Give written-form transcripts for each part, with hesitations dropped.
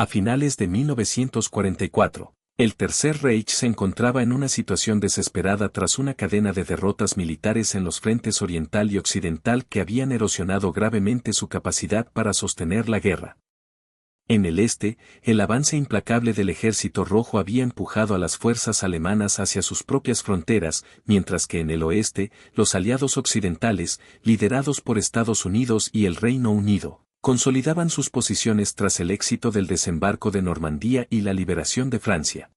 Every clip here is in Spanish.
A finales de 1944, el Tercer Reich se encontraba en una situación desesperada tras una cadena de derrotas militares en los frentes oriental y occidental que habían erosionado gravemente su capacidad para sostener la guerra. En el este, el avance implacable del Ejército Rojo había empujado a las fuerzas alemanas hacia sus propias fronteras, mientras que en el oeste, los aliados occidentales, liderados por Estados Unidos y el Reino Unido, consolidaban sus posiciones tras el éxito del desembarco de Normandía y la liberación de Francia.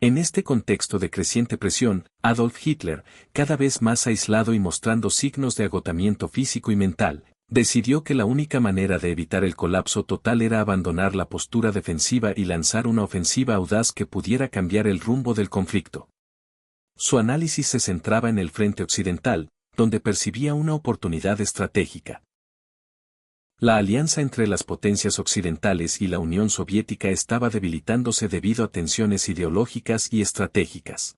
En este contexto de creciente presión, Adolf Hitler, cada vez más aislado y mostrando signos de agotamiento físico y mental, decidió que la única manera de evitar el colapso total era abandonar la postura defensiva y lanzar una ofensiva audaz que pudiera cambiar el rumbo del conflicto. Su análisis se centraba en el frente occidental, donde percibía una oportunidad estratégica. La alianza entre las potencias occidentales y la Unión Soviética estaba debilitándose debido a tensiones ideológicas y estratégicas.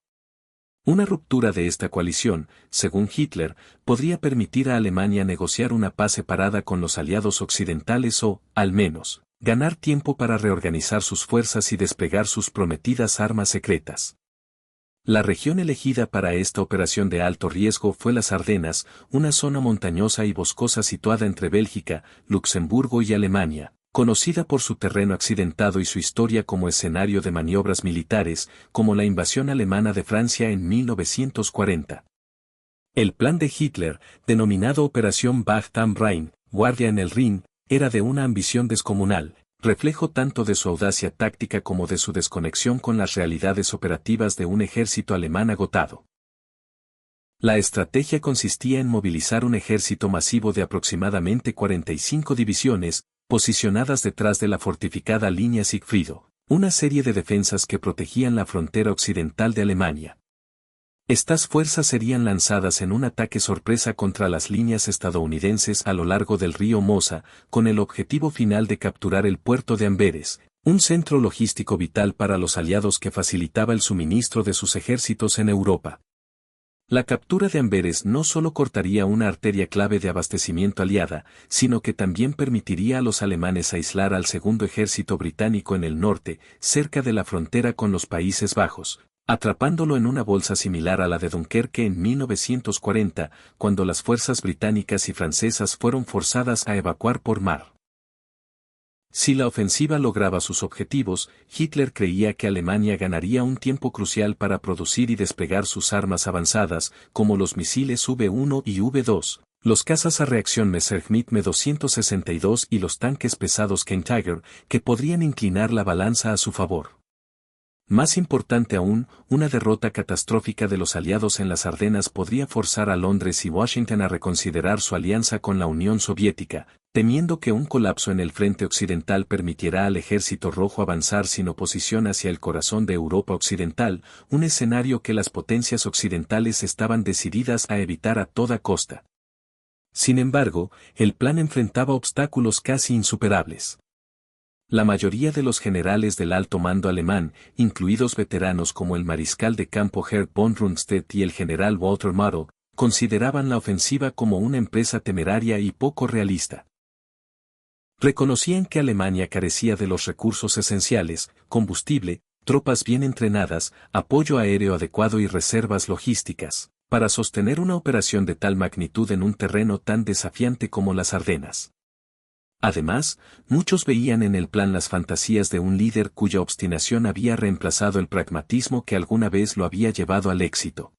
Una ruptura de esta coalición, según Hitler, podría permitir a Alemania negociar una paz separada con los aliados occidentales o, al menos, ganar tiempo para reorganizar sus fuerzas y desplegar sus prometidas armas secretas. La región elegida para esta operación de alto riesgo fue las Ardenas, una zona montañosa y boscosa situada entre Bélgica, Luxemburgo y Alemania, conocida por su terreno accidentado y su historia como escenario de maniobras militares, como la invasión alemana de Francia en 1940. El plan de Hitler, denominado Operación Wacht am Rhein, Guardia en el Rin, era de una ambición descomunal, reflejo tanto de su audacia táctica como de su desconexión con las realidades operativas de un ejército alemán agotado. La estrategia consistía en movilizar un ejército masivo de aproximadamente 45 divisiones, posicionadas detrás de la fortificada línea Sigfrido, una serie de defensas que protegían la frontera occidental de Alemania. Estas fuerzas serían lanzadas en un ataque sorpresa contra las líneas estadounidenses a lo largo del río Mosa, con el objetivo final de capturar el puerto de Amberes, un centro logístico vital para los aliados que facilitaba el suministro de sus ejércitos en Europa. La captura de Amberes no solo cortaría una arteria clave de abastecimiento aliada, sino que también permitiría a los alemanes aislar al segundo ejército británico en el norte, cerca de la frontera con los Países Bajos, atrapándolo en una bolsa similar a la de Dunkerque en 1940, cuando las fuerzas británicas y francesas fueron forzadas a evacuar por mar. Si la ofensiva lograba sus objetivos, Hitler creía que Alemania ganaría un tiempo crucial para producir y desplegar sus armas avanzadas, como los misiles V-1 y V-2, los cazas a reacción Messerschmitt Me-262 y los tanques pesados Kampftiger, que podrían inclinar la balanza a su favor. Más importante aún, una derrota catastrófica de los aliados en las Ardenas podría forzar a Londres y Washington a reconsiderar su alianza con la Unión Soviética, temiendo que un colapso en el frente occidental permitiera al Ejército Rojo avanzar sin oposición hacia el corazón de Europa Occidental, un escenario que las potencias occidentales estaban decididas a evitar a toda costa. Sin embargo, el plan enfrentaba obstáculos casi insuperables. La mayoría de los generales del alto mando alemán, incluidos veteranos como el mariscal de campo Herr von Rundstedt y el general Walter Model, consideraban la ofensiva como una empresa temeraria y poco realista. Reconocían que Alemania carecía de los recursos esenciales, combustible, tropas bien entrenadas, apoyo aéreo adecuado y reservas logísticas, para sostener una operación de tal magnitud en un terreno tan desafiante como las Ardenas. Además, muchos veían en el plan las fantasías de un líder cuya obstinación había reemplazado el pragmatismo que alguna vez lo había llevado al éxito.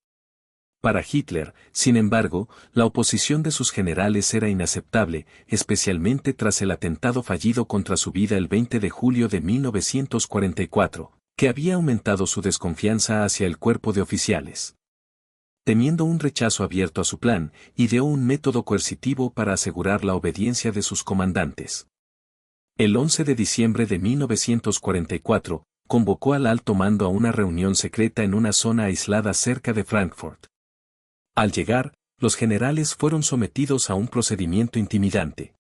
Para Hitler, sin embargo, la oposición de sus generales era inaceptable, especialmente tras el atentado fallido contra su vida el 20 de julio de 1944, que había aumentado su desconfianza hacia el cuerpo de oficiales. Temiendo un rechazo abierto a su plan, ideó un método coercitivo para asegurar la obediencia de sus comandantes. El 11 de diciembre de 1944, convocó al alto mando a una reunión secreta en una zona aislada cerca de Frankfurt. Al llegar, los generales fueron sometidos a un procedimiento intimidante.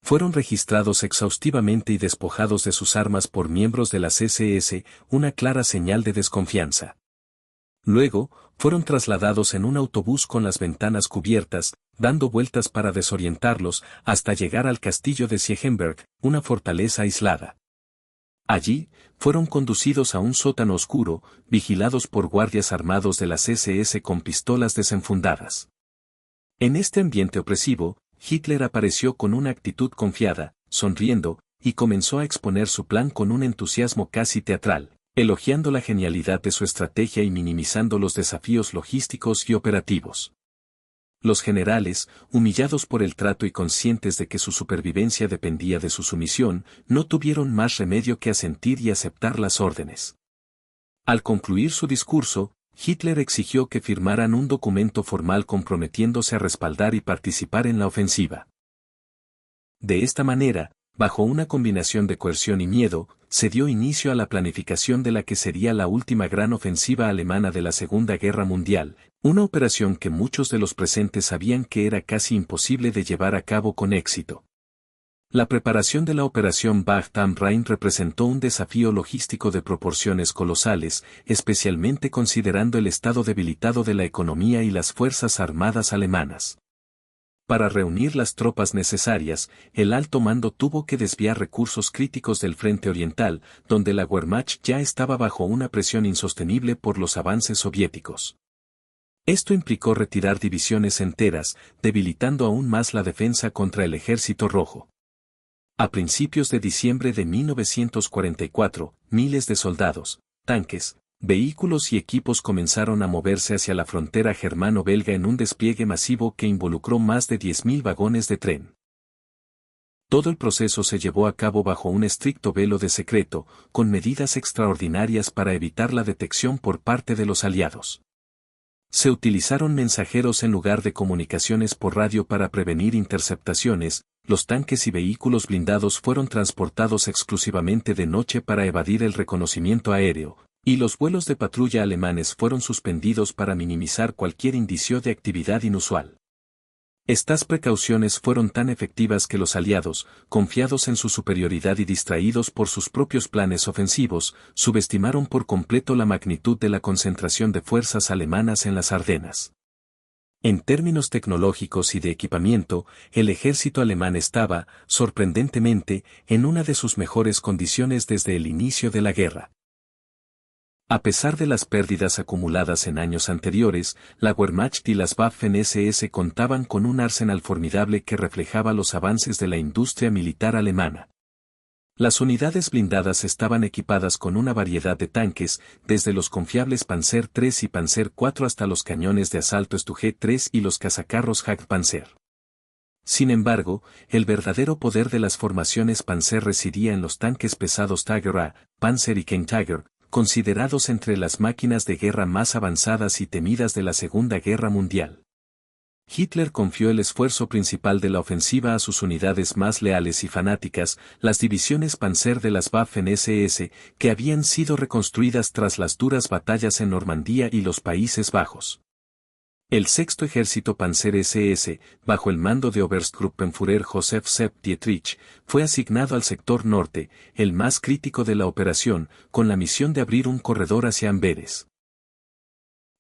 Fueron registrados exhaustivamente y despojados de sus armas por miembros de las SS, una clara señal de desconfianza. Luego, fueron trasladados en un autobús con las ventanas cubiertas, dando vueltas para desorientarlos hasta llegar al castillo de Siegenberg, una fortaleza aislada. Allí, fueron conducidos a un sótano oscuro, vigilados por guardias armados de las SS con pistolas desenfundadas. En este ambiente opresivo, Hitler apareció con una actitud confiada, sonriendo, y comenzó a exponer su plan con un entusiasmo casi teatral, elogiando la genialidad de su estrategia y minimizando los desafíos logísticos y operativos. Los generales, humillados por el trato y conscientes de que su supervivencia dependía de su sumisión, no tuvieron más remedio que asentir y aceptar las órdenes. Al concluir su discurso, Hitler exigió que firmaran un documento formal comprometiéndose a respaldar y participar en la ofensiva. De esta manera, bajo una combinación de coerción y miedo, se dio inicio a la planificación de la que sería la última gran ofensiva alemana de la Segunda Guerra Mundial, una operación que muchos de los presentes sabían que era casi imposible de llevar a cabo con éxito. La preparación de la operación Bach am Rhein representó un desafío logístico de proporciones colosales, especialmente considerando el estado debilitado de la economía y las fuerzas armadas alemanas. Para reunir las tropas necesarias, el alto mando tuvo que desviar recursos críticos del frente oriental, donde la Wehrmacht ya estaba bajo una presión insostenible por los avances soviéticos. Esto implicó retirar divisiones enteras, debilitando aún más la defensa contra el Ejército Rojo. A principios de diciembre de 1944, miles de soldados, tanques, vehículos y equipos comenzaron a moverse hacia la frontera germano-belga en un despliegue masivo que involucró más de 10.000 vagones de tren. Todo el proceso se llevó a cabo bajo un estricto velo de secreto, con medidas extraordinarias para evitar la detección por parte de los aliados. Se utilizaron mensajeros en lugar de comunicaciones por radio para prevenir interceptaciones, los tanques y vehículos blindados fueron transportados exclusivamente de noche para evadir el reconocimiento aéreo, y los vuelos de patrulla alemanes fueron suspendidos para minimizar cualquier indicio de actividad inusual. Estas precauciones fueron tan efectivas que los aliados, confiados en su superioridad y distraídos por sus propios planes ofensivos, subestimaron por completo la magnitud de la concentración de fuerzas alemanas en las Ardenas. En términos tecnológicos y de equipamiento, el ejército alemán estaba, sorprendentemente, en una de sus mejores condiciones desde el inicio de la guerra. A pesar de las pérdidas acumuladas en años anteriores, la Wehrmacht y las Waffen-SS contaban con un arsenal formidable que reflejaba los avances de la industria militar alemana. Las unidades blindadas estaban equipadas con una variedad de tanques, desde los confiables Panzer III y Panzer IV hasta los cañones de asalto Stug 3 y los cazacarros Jagdpanzer. Sin embargo, el verdadero poder de las formaciones Panzer residía en los tanques pesados Tiger A, Panzer y Tiger, considerados entre las máquinas de guerra más avanzadas y temidas de la Segunda Guerra Mundial. Hitler confió el esfuerzo principal de la ofensiva a sus unidades más leales y fanáticas, las divisiones Panzer de las Waffen-SS, que habían sido reconstruidas tras las duras batallas en Normandía y los Países Bajos. El sexto ejército Panzer SS, bajo el mando de Oberstgruppenführer Joseph Sepp Dietrich, fue asignado al sector norte, el más crítico de la operación, con la misión de abrir un corredor hacia Amberes.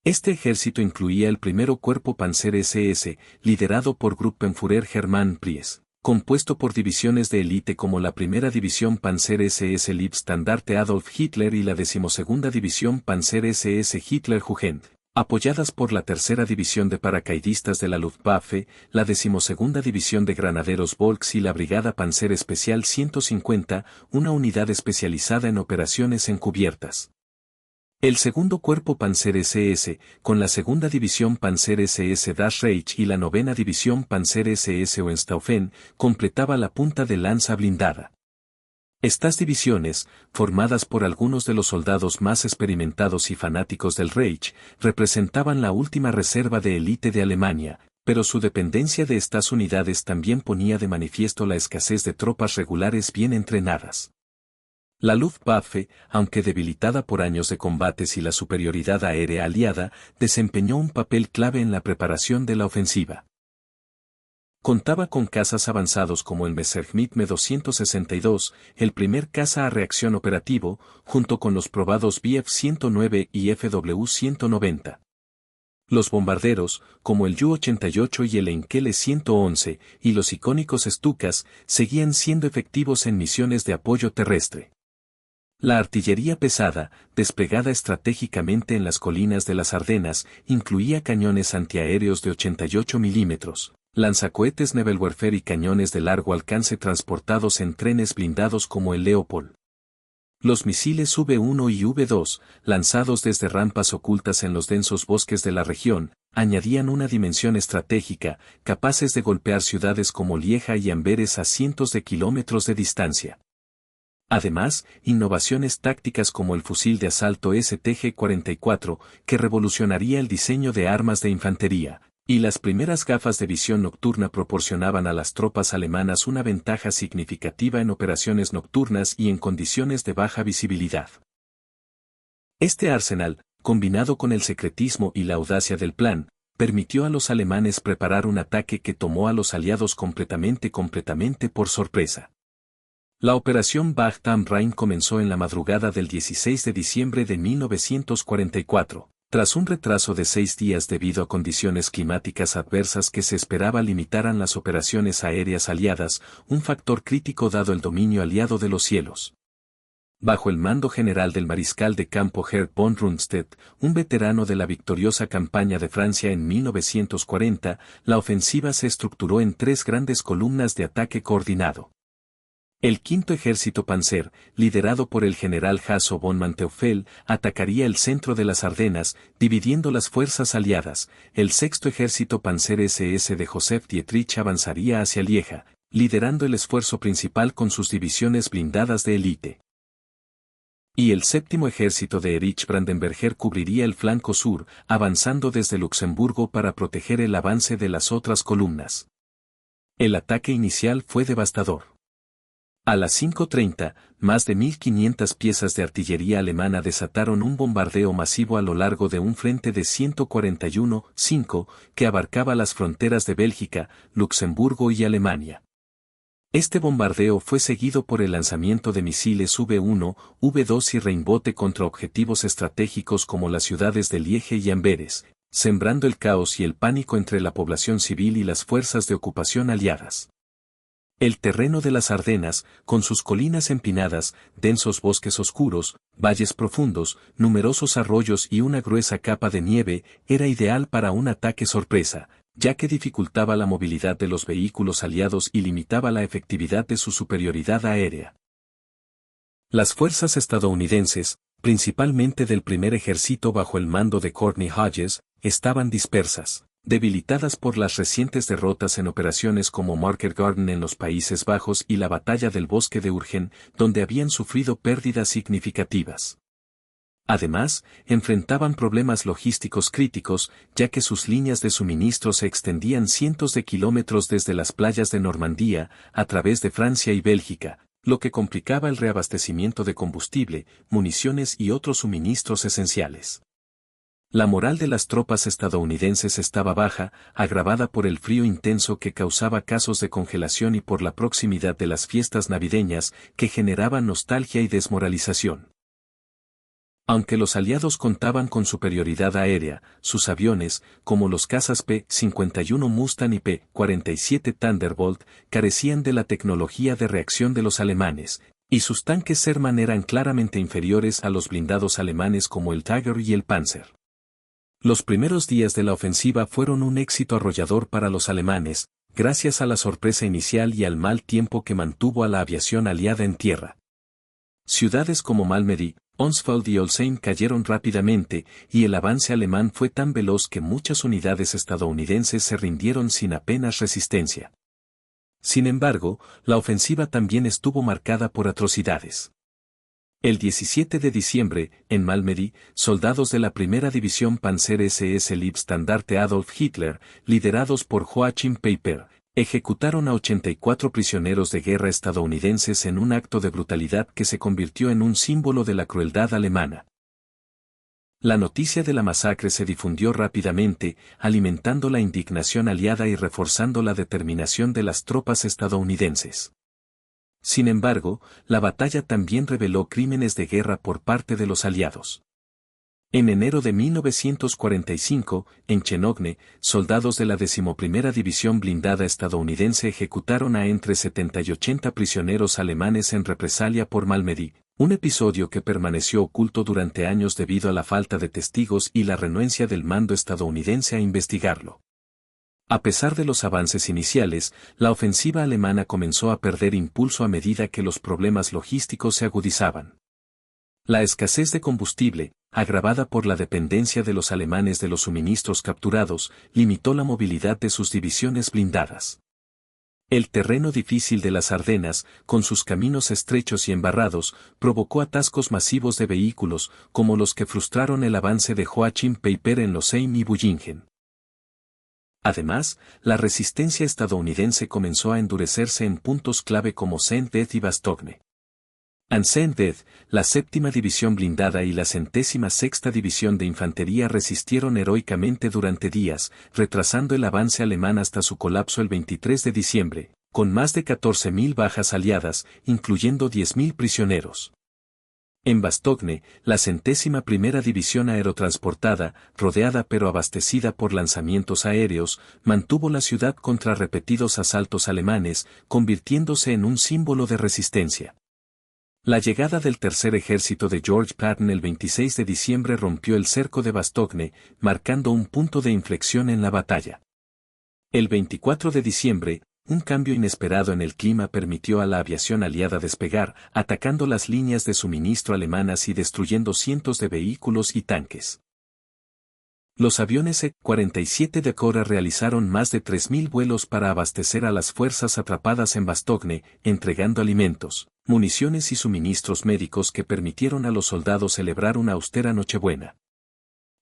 Este ejército incluía el primero cuerpo Panzer SS, liderado por Gruppenführer Hermann Pries, compuesto por divisiones de élite como la primera división Panzer SS Leibstandarte Adolf Hitler y la 12ª división Panzer SS Hitlerjugend, apoyadas por la tercera división de paracaidistas de la Luftwaffe, la 12ª división de granaderos Volks y la brigada Panzer Especial 150, una unidad especializada en operaciones encubiertas. El segundo cuerpo Panzer SS, con la segunda división Panzer SS Das Reich y la 9ª división Panzer SS Hohenstaufen, completaba la punta de lanza blindada. Estas divisiones, formadas por algunos de los soldados más experimentados y fanáticos del Reich, representaban la última reserva de élite de Alemania, pero su dependencia de estas unidades también ponía de manifiesto la escasez de tropas regulares bien entrenadas. La Luftwaffe, aunque debilitada por años de combates y la superioridad aérea aliada, desempeñó un papel clave en la preparación de la ofensiva. Contaba con cazas avanzados como el Messerschmitt Me-262, el primer caza a reacción operativo, junto con los probados Bf-109 y Fw-190. Los bombarderos, como el Ju-88 y el Enkele 111, y los icónicos Stukas, seguían siendo efectivos en misiones de apoyo terrestre. La artillería pesada, desplegada estratégicamente en las colinas de las Ardenas, incluía cañones antiaéreos de 88 milímetros, lanzacohetes Naval Warfare y cañones de largo alcance transportados en trenes blindados como el Leopold. Los misiles V-1 y V-2, lanzados desde rampas ocultas en los densos bosques de la región, añadían una dimensión estratégica, capaces de golpear ciudades como Lieja y Amberes a cientos de kilómetros de distancia. Además, innovaciones tácticas como el fusil de asalto STG-44, que revolucionaría el diseño de armas de infantería, y las primeras gafas de visión nocturna proporcionaban a las tropas alemanas una ventaja significativa en operaciones nocturnas y en condiciones de baja visibilidad. Este arsenal, combinado con el secretismo y la audacia del plan, permitió a los alemanes preparar un ataque que tomó a los aliados completamente por sorpresa. La operación Wacht am Rhein comenzó en la madrugada del 16 de diciembre de 1944. Tras un retraso de 6 días debido a condiciones climáticas adversas que se esperaba limitaran las operaciones aéreas aliadas, un factor crítico dado el dominio aliado de los cielos. Bajo el mando general del mariscal de campo Gerd von Rundstedt, un veterano de la victoriosa campaña de Francia en 1940, la ofensiva se estructuró en 3 grandes columnas de ataque coordinado. El quinto ejército Panzer, liderado por el general Hasso von Manteuffel, atacaría el centro de las Ardenas, dividiendo las fuerzas aliadas. El sexto ejército Panzer SS de Joseph Dietrich avanzaría hacia Lieja, liderando el esfuerzo principal con sus divisiones blindadas de élite. Y el séptimo ejército de Erich Brandenberger cubriría el flanco sur, avanzando desde Luxemburgo para proteger el avance de las otras columnas. El ataque inicial fue devastador. A las 5:30, más de 1.500 piezas de artillería alemana desataron un bombardeo masivo a lo largo de un frente de 141,5 que abarcaba las fronteras de Bélgica, Luxemburgo y Alemania. Este bombardeo fue seguido por el lanzamiento de misiles V-1, V-2 y Rheinbote contra objetivos estratégicos como las ciudades de Liege y Amberes, sembrando el caos y el pánico entre la población civil y las fuerzas de ocupación aliadas. El terreno de las Ardenas, con sus colinas empinadas, densos bosques oscuros, valles profundos, numerosos arroyos y una gruesa capa de nieve, era ideal para un ataque sorpresa, ya que dificultaba la movilidad de los vehículos aliados y limitaba la efectividad de su superioridad aérea. Las fuerzas estadounidenses, principalmente del primer ejército bajo el mando de Courtney Hodges, estaban dispersas, debilitadas por las recientes derrotas en operaciones como Market Garden en los Países Bajos y la batalla del Bosque de Urgen, donde habían sufrido pérdidas significativas. Además, enfrentaban problemas logísticos críticos, ya que sus líneas de suministro se extendían cientos de kilómetros desde las playas de Normandía, a través de Francia y Bélgica, lo que complicaba el reabastecimiento de combustible, municiones y otros suministros esenciales. La moral de las tropas estadounidenses estaba baja, agravada por el frío intenso que causaba casos de congelación y por la proximidad de las fiestas navideñas, que generaban nostalgia y desmoralización. Aunque los aliados contaban con superioridad aérea, sus aviones, como los cazas P-51 Mustang y P-47 Thunderbolt, carecían de la tecnología de reacción de los alemanes, y sus tanques Sherman eran claramente inferiores a los blindados alemanes como el Tiger y el Panzer. Los primeros días de la ofensiva fueron un éxito arrollador para los alemanes, gracias a la sorpresa inicial y al mal tiempo que mantuvo a la aviación aliada en tierra. Ciudades como Malmedy, Onsfeld y Olsheim cayeron rápidamente, y el avance alemán fue tan veloz que muchas unidades estadounidenses se rindieron sin apenas resistencia. Sin embargo, la ofensiva también estuvo marcada por atrocidades. El 17 de diciembre, en Malmedy, soldados de la primera división Panzer SS Leibstandarte Adolf Hitler, liderados por Joachim Peiper, ejecutaron a 84 prisioneros de guerra estadounidenses en un acto de brutalidad que se convirtió en un símbolo de la crueldad alemana. La noticia de la masacre se difundió rápidamente, alimentando la indignación aliada y reforzando la determinación de las tropas estadounidenses. Sin embargo, la batalla también reveló crímenes de guerra por parte de los aliados. En enero de 1945, en Chenogne, soldados de la 11ª División Blindada estadounidense ejecutaron a entre 70 y 80 prisioneros alemanes en represalia por Malmedy, un episodio que permaneció oculto durante años debido a la falta de testigos y la renuencia del mando estadounidense a investigarlo. A pesar de los avances iniciales, la ofensiva alemana comenzó a perder impulso a medida que los problemas logísticos se agudizaban. La escasez de combustible, agravada por la dependencia de los alemanes de los suministros capturados, limitó la movilidad de sus divisiones blindadas. El terreno difícil de las Ardenas, con sus caminos estrechos y embarrados, provocó atascos masivos de vehículos, como los que frustraron el avance de Joachim Peiper en Loseim y Bullingen. Además, la resistencia estadounidense comenzó a endurecerse en puntos clave como Saint-Death y Bastogne. En Saint-Death, la 7ª División Blindada y la 106ª División de Infantería resistieron heroicamente durante días, retrasando el avance alemán hasta su colapso el 23 de diciembre, con más de 14.000 bajas aliadas, incluyendo 10.000 prisioneros. En Bastogne, la 101ª División Aerotransportada, rodeada pero abastecida por lanzamientos aéreos, mantuvo la ciudad contra repetidos asaltos alemanes, convirtiéndose en un símbolo de resistencia. La llegada del Tercer Ejército de George Patton el 26 de diciembre rompió el cerco de Bastogne, marcando un punto de inflexión en la batalla. El 24 de diciembre, un cambio inesperado en el clima permitió a la aviación aliada despegar, atacando las líneas de suministro alemanas y destruyendo cientos de vehículos y tanques. Los aviones E-47 de Cora realizaron más de 3.000 vuelos para abastecer a las fuerzas atrapadas en Bastogne, entregando alimentos, municiones y suministros médicos que permitieron a los soldados celebrar una austera Nochebuena.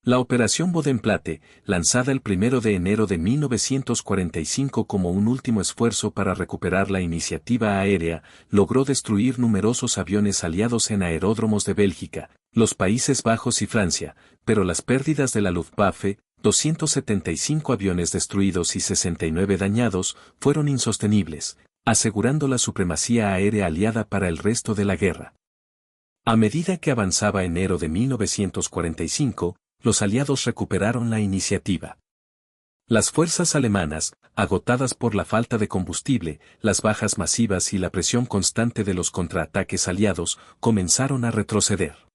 La Operación Bodenplatte, lanzada el 1 de enero de 1945 como un último esfuerzo para recuperar la iniciativa aérea, logró destruir numerosos aviones aliados en aeródromos de Bélgica, los Países Bajos y Francia, pero las pérdidas de la Luftwaffe, 275 aviones destruidos y 69 dañados, fueron insostenibles, asegurando la supremacía aérea aliada para el resto de la guerra. A medida que avanzaba enero de 1945, los aliados recuperaron la iniciativa. Las fuerzas alemanas, agotadas por la falta de combustible, las bajas masivas y la presión constante de los contraataques aliados, comenzaron a retroceder.